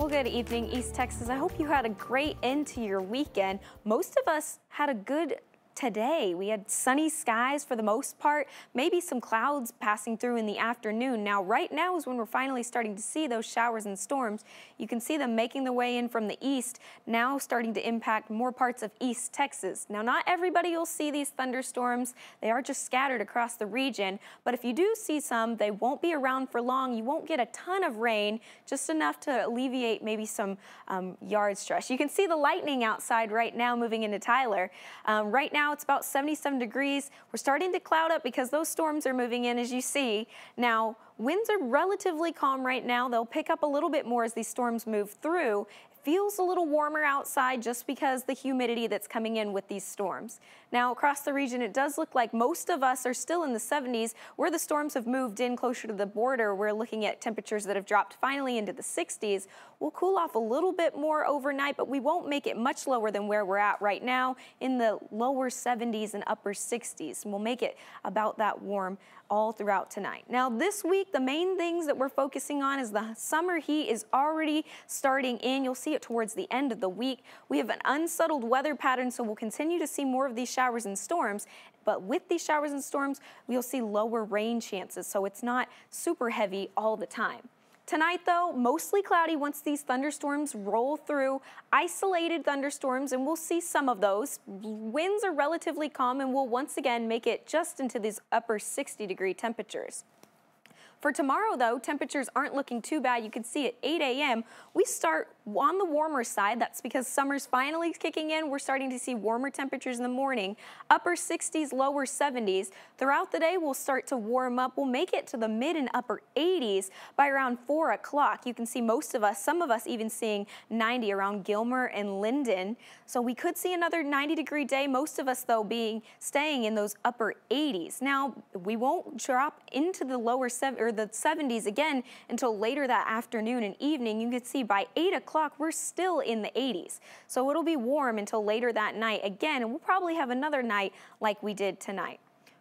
Well, good evening, East Texas. I hope you had a great end to your weekend. Most of us had a good today. We had sunny skies for the most part, maybe some clouds passing through in the afternoon. Now, right now is when we're finally starting to see those showers and storms. You can see them making their way in from the east, now starting to impact more parts of East Texas. Now, not everybody will see these thunderstorms. They are just scattered across the region, but if you do see some, they won't be around for long. You won't get a ton of rain, just enough to alleviate maybe some yard stress. You can see the lightning outside right now moving into Tyler. Right now, it's about 77 degrees. We're starting to cloud up because those storms are moving in, as you see. Now, winds are relatively calm right now. They'll pick up a little bit more as these storms move through. Feels a little warmer outside just because the humidity that's coming in with these storms. Now, across the region, it does look like most of us are still in the 70s. Where the storms have moved in closer to the border, we're looking at temperatures that have dropped finally into the 60s. We'll cool off a little bit more overnight, but we won't make it much lower than where we're at right now in the lower 70s and upper 60s. We'll make it about that warm all throughout tonight. Now, this week, the main things that we're focusing on is the summer heat is already starting in. You'll see it towards the end of the week. We have an unsettled weather pattern, so we'll continue to see more of these showers and storms. But with these showers and storms, we'll see lower rain chances, so it's not super heavy all the time. Tonight, though, mostly cloudy once these thunderstorms roll through. Isolated thunderstorms, and we'll see some of those. Winds are relatively calm, and we'll once again make it just into these upper 60-degree temperatures. For tomorrow, though, temperatures aren't looking too bad. You can see at 8 a.m. we start on the warmer side. That's because summer's finally kicking in. We're starting to see warmer temperatures in the morning, upper 60s, lower 70s. Throughout the day, we'll start to warm up. We'll make it to the mid and upper 80s by around 4 o'clock. You can see most of us, some of us even seeing 90 around Gilmer and Linden. So we could see another 90-degree day. Most of us, though, staying in those upper 80s. Now, we won't drop into the lower the 70s again until later that afternoon and evening. You can see by 8 o'clock we're still in the 80s, so it'll be warm until later that night again, and we'll probably have another night like we did tonight.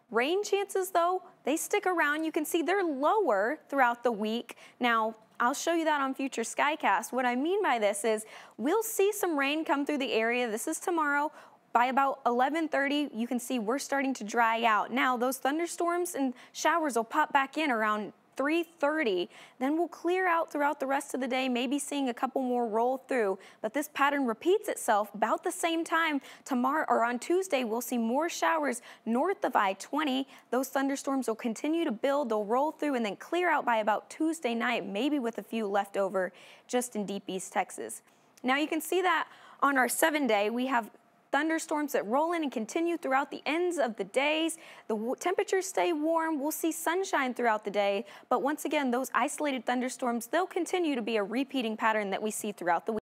Rain chances, though, they stick around. You can see they're lower throughout the week. Now, I'll show you that on future Skycast. What I mean by this is we'll see some rain come through the area. This is tomorrow. By about 11:30, you can see we're starting to dry out. Now, those thunderstorms and showers will pop back in around 3:30, then we'll clear out throughout the rest of the day, maybe seeing a couple more roll through. But this pattern repeats itself about the same time tomorrow, or on Tuesday. We'll see more showers north of I-20. Those thunderstorms will continue to build, they'll roll through and then clear out by about Tuesday night, maybe with a few left over just in deep East Texas. Now you can see that on our 7-day, we have thunderstorms that roll in and continue throughout the ends of the days. The temperatures stay warm. We'll see sunshine throughout the day. But once again, those isolated thunderstorms, they'll continue to be a repeating pattern that we see throughout the week.